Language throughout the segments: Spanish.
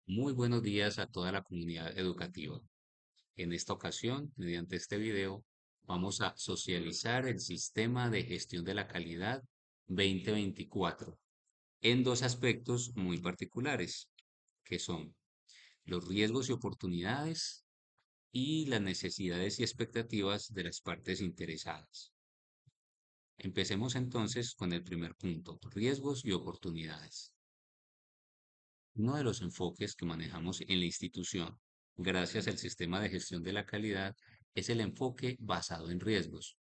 Muy buenos días a toda la comunidad educativa. En esta ocasión, mediante este video, vamos a socializar el sistema de gestión de la calidad 2024 en dos aspectos muy particulares, que son los riesgos y oportunidades y las necesidades y expectativas de las partes interesadas. Empecemos entonces con el primer punto, riesgos y oportunidades. Uno de los enfoques que manejamos en la institución, gracias al sistema de gestión de la calidad, es el enfoque basado en riesgos.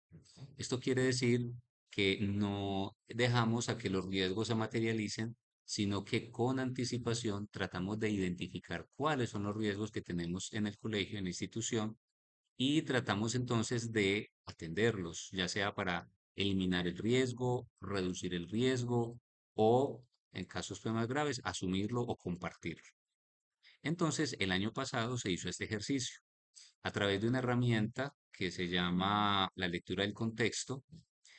Esto quiere decir que no dejamos a que los riesgos se materialicen, sino que con anticipación tratamos de identificar cuáles son los riesgos que tenemos en el colegio, en la institución, y tratamos entonces de atenderlos, ya sea para eliminar el riesgo, reducir el riesgo o, en casos pues, más graves, asumirlo o compartirlo. Entonces, el año pasado se hizo este ejercicio a través de una herramienta que se llama la lectura del contexto.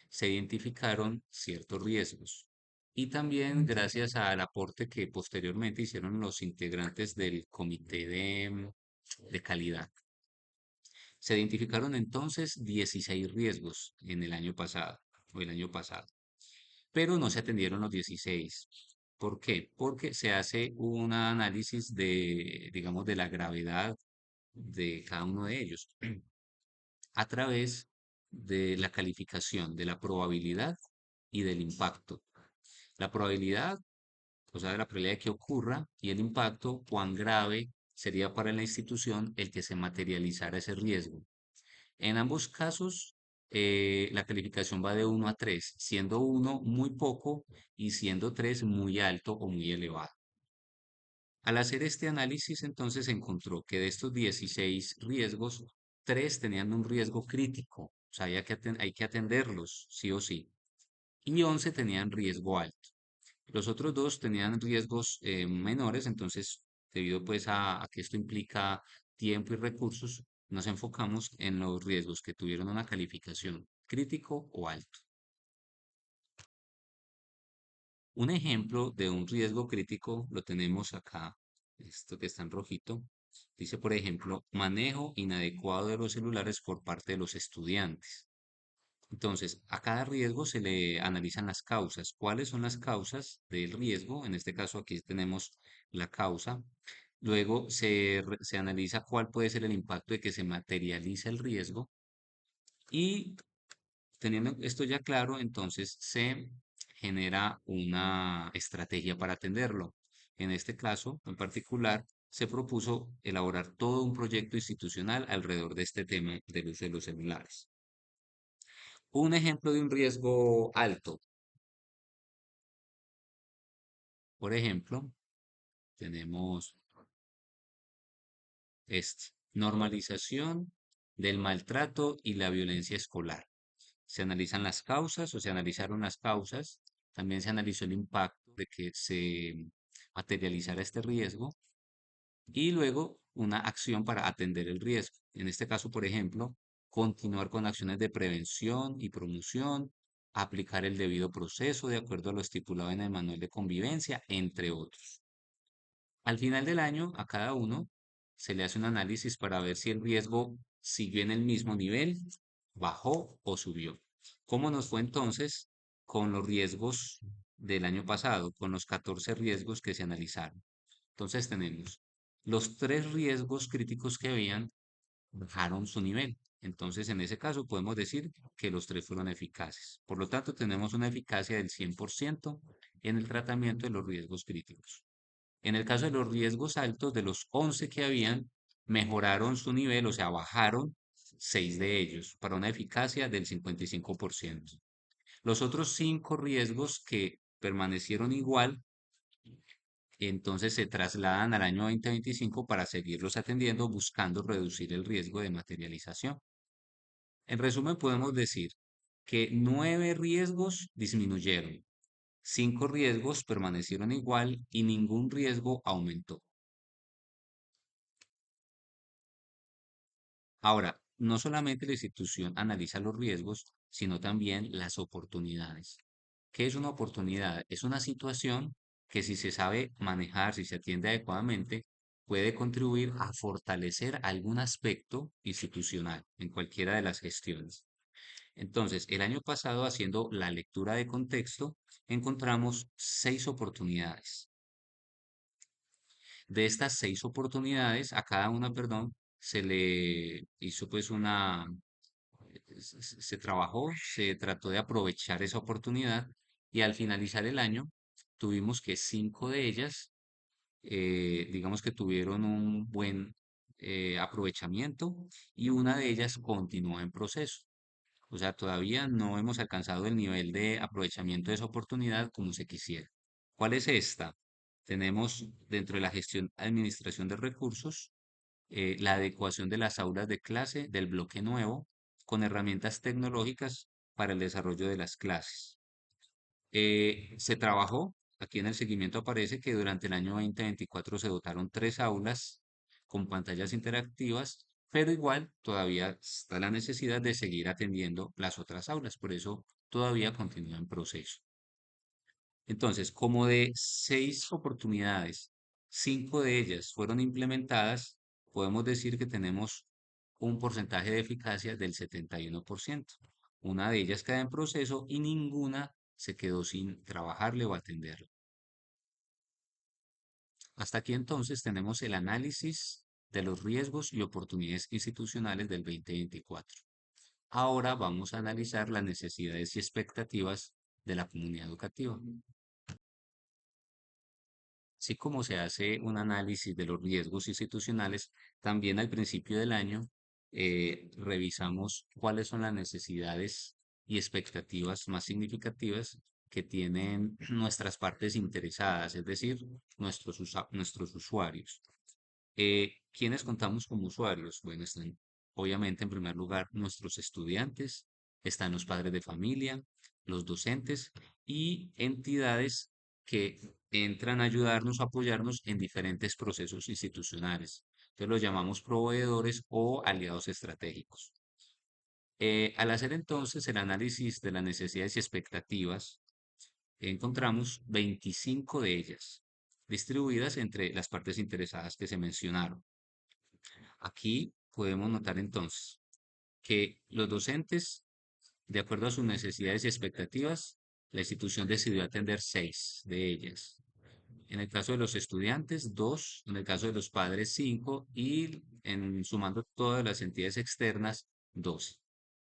Se identificaron ciertos riesgos y también gracias al aporte que posteriormente hicieron los integrantes del comité de calidad. Se identificaron entonces 16 riesgos en el año pasado o el año pasado, pero no se atendieron los 16. ¿Por qué? Porque se hace un análisis de, digamos, de la gravedad de cada uno de ellos a través de la calificación de la probabilidad y del impacto. La probabilidad, o sea, la probabilidad de que ocurra, y el impacto, cuán grave sería para la institución el que se materializara ese riesgo. En ambos casos, la calificación va de 1 a 3, siendo 1 muy poco y siendo 3 muy alto o muy elevado. Al hacer este análisis, entonces se encontró que de estos 16 riesgos, 3 tenían un riesgo crítico, o sea, hay que atenderlos, sí o sí, y 11 tenían riesgo alto. Los otros dos tenían riesgos menores, entonces, debido pues a que esto implica tiempo y recursos, nos enfocamos en los riesgos que tuvieron una calificación crítico o alto. Un ejemplo de un riesgo crítico lo tenemos acá, esto que está en rojito. Dice, por ejemplo, manejo inadecuado de los celulares por parte de los estudiantes. Entonces, a cada riesgo se le analizan las causas. ¿Cuáles son las causas del riesgo? En este caso, aquí tenemos la causa. Luego se analiza cuál puede ser el impacto de que se materializa el riesgo. Y teniendo esto ya claro, entonces se genera una estrategia para atenderlo. En este caso, en particular, se propuso elaborar todo un proyecto institucional alrededor de este tema del uso de los celulares. Un ejemplo de un riesgo alto. Por ejemplo, tenemos este, normalización del maltrato y la violencia escolar. Se analizan las causas o se analizaron las causas, también se analizó el impacto de que se materializara este riesgo y luego una acción para atender el riesgo. En este caso, por ejemplo, continuar con acciones de prevención y promoción, aplicar el debido proceso de acuerdo a lo estipulado en el manual de convivencia, entre otros. Al final del año, a cada uno se le hace un análisis para ver si el riesgo siguió en el mismo nivel, bajó o subió. ¿Cómo nos fue entonces con los riesgos del año pasado, con los 14 riesgos que se analizaron? Entonces tenemos los 3 riesgos críticos que habían bajaron su nivel. Entonces, en ese caso, podemos decir que los 3 fueron eficaces. Por lo tanto, tenemos una eficacia del 100% en el tratamiento de los riesgos críticos. En el caso de los riesgos altos, de los 11 que habían, mejoraron su nivel, o sea, bajaron 6 de ellos para una eficacia del 55%. Los otros 5 riesgos que permanecieron igual, entonces se trasladan al año 2025 para seguirlos atendiendo, buscando reducir el riesgo de materialización. En resumen, podemos decir que 9 riesgos disminuyeron, 5 riesgos permanecieron igual y ningún riesgo aumentó. Ahora, no solamente la institución analiza los riesgos, sino también las oportunidades. ¿Qué es una oportunidad? Es una situación que si se sabe manejar, si se atiende adecuadamente, puede contribuir a fortalecer algún aspecto institucional en cualquiera de las gestiones. Entonces, el año pasado, haciendo la lectura de contexto, encontramos 6 oportunidades. De estas 6 oportunidades, a cada una, perdón, se le hizo pues se trabajó, se trató de aprovechar esa oportunidad y al finalizar el año tuvimos que 5 de ellas, digamos que tuvieron un buen aprovechamiento y una de ellas continúa en proceso. O sea, todavía no hemos alcanzado el nivel de aprovechamiento de esa oportunidad como se quisiera. ¿Cuál es esta? Tenemos dentro de la gestión administración de recursos, la adecuación de las aulas de clase del bloque nuevo con herramientas tecnológicas para el desarrollo de las clases. Se trabajó, aquí en el seguimiento aparece que durante el año 2024 se dotaron 3 aulas con pantallas interactivas, pero igual todavía está la necesidad de seguir atendiendo las otras aulas, por eso todavía continúa en proceso. Entonces, como de 6 oportunidades, 5 de ellas fueron implementadas, podemos decir que tenemos un porcentaje de eficacia del 71%. Una de ellas queda en proceso y ninguna se quedó sin trabajarle o atenderle. Hasta aquí entonces tenemos el análisis de los riesgos y oportunidades institucionales del 2024. Ahora vamos a analizar las necesidades y expectativas de la comunidad educativa. Así como se hace un análisis de los riesgos institucionales, también al principio del año revisamos cuáles son las necesidades y expectativas más significativas que tienen nuestras partes interesadas, es decir, nuestros usuarios. ¿Quiénes contamos como usuarios? Bueno, están obviamente en primer lugar nuestros estudiantes, están los padres de familia, los docentes y entidades que entran a ayudarnos, a apoyarnos en diferentes procesos institucionales. Entonces los llamamos proveedores o aliados estratégicos. Al hacer entonces el análisis de las necesidades y expectativas, encontramos 25 de ellas distribuidas entre las partes interesadas que se mencionaron. Aquí podemos notar entonces que los docentes, de acuerdo a sus necesidades y expectativas, la institución decidió atender 6 de ellas. En el caso de los estudiantes, 2; en el caso de los padres, 5; y sumando todas las entidades externas, 12.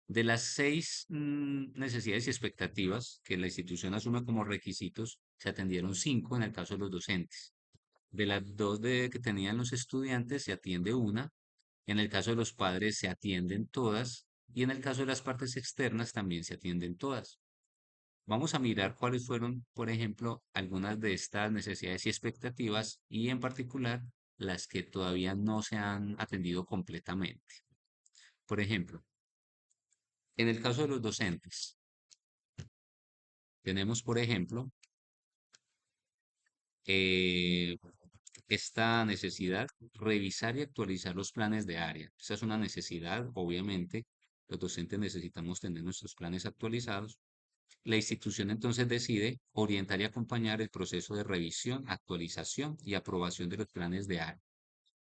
De las 6 necesidades y expectativas que la institución asume como requisitos, se atendieron 5 en el caso de los docentes. De las 2 que tenían los estudiantes, se atiende una. En el caso de los padres se atienden todas y en el caso de las partes externas también se atienden todas. Vamos a mirar cuáles fueron, por ejemplo, algunas de estas necesidades y expectativas y en particular las que todavía no se han atendido completamente. Por ejemplo, en el caso de los docentes, tenemos, por ejemplo, eh, esta necesidad, revisar y actualizar los planes de área. Esa es una necesidad, obviamente. Los docentes necesitamos tener nuestros planes actualizados. La institución entonces decide orientar y acompañar el proceso de revisión, actualización y aprobación de los planes de área.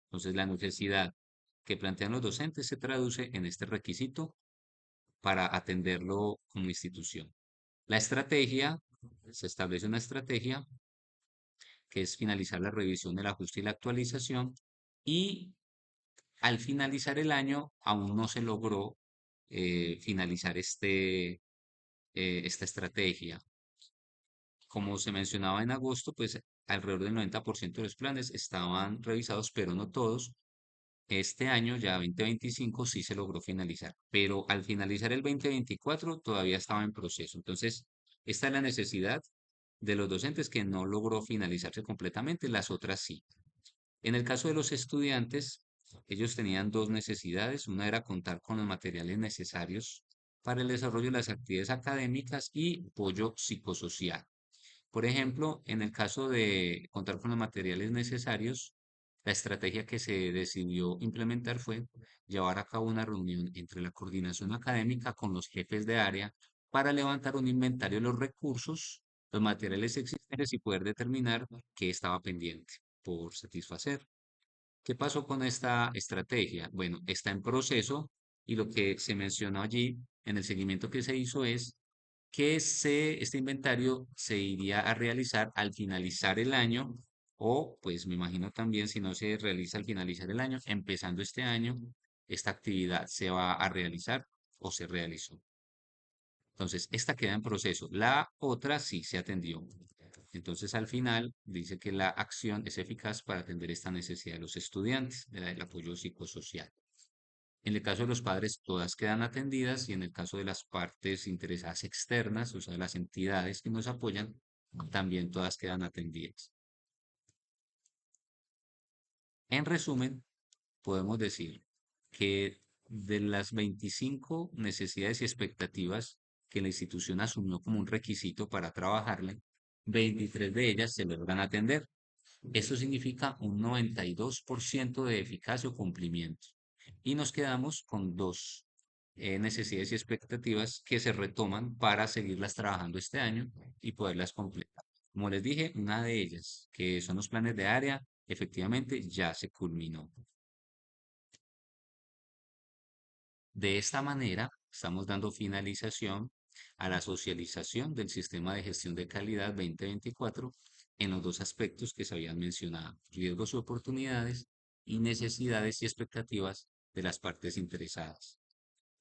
Entonces, la necesidad que plantean los docentes se traduce en este requisito para atenderlo como institución. La estrategia, se establece una estrategia que es finalizar la revisión, el ajuste y la actualización, y al finalizar el año aún no se logró finalizar esta estrategia. Como se mencionaba en agosto, pues alrededor del 90% de los planes estaban revisados, pero no todos. Este año, ya 2025, sí se logró finalizar, pero al finalizar el 2024 todavía estaba en proceso. Entonces, esta es la necesidad de los docentes que no logró finalizarse completamente, las otras sí. En el caso de los estudiantes, ellos tenían 2 necesidades. Una era contar con los materiales necesarios para el desarrollo de las actividades académicas y apoyo psicosocial. Por ejemplo, en el caso de contar con los materiales necesarios, la estrategia que se decidió implementar fue llevar a cabo una reunión entre la coordinación académica con los jefes de área para levantar un inventario de los recursos, los materiales existentes y poder determinar qué estaba pendiente por satisfacer. ¿Qué pasó con esta estrategia? Bueno, está en proceso y lo que se mencionó allí en el seguimiento que se hizo es que este inventario se iría a realizar al finalizar el año o, pues me imagino también si no se realiza al finalizar el año, empezando este año, esta actividad se va a realizar o se realizó. Entonces, esta queda en proceso. La otra sí se atendió. Entonces, al final, dice que la acción es eficaz para atender esta necesidad de los estudiantes, del apoyo psicosocial. En el caso de los padres, todas quedan atendidas y en el caso de las partes interesadas externas, o sea, las entidades que nos apoyan, también todas quedan atendidas. En resumen, podemos decir que de las 25 necesidades y expectativas que la institución asumió como un requisito para trabajarle, 23 de ellas se logran atender. Esto significa un 92% de eficacia o cumplimiento. Y nos quedamos con dos necesidades y expectativas que se retoman para seguirlas trabajando este año y poderlas completar. Como les dije, una de ellas, que son los planes de área, efectivamente ya se culminó. De esta manera, estamos dando finalización a la socialización del sistema de gestión de calidad 2024 en los dos aspectos que se habían mencionado, riesgos y oportunidades y necesidades y expectativas de las partes interesadas.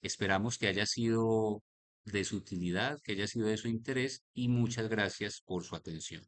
Esperamos que haya sido de su utilidad, que haya sido de su interés y muchas gracias por su atención.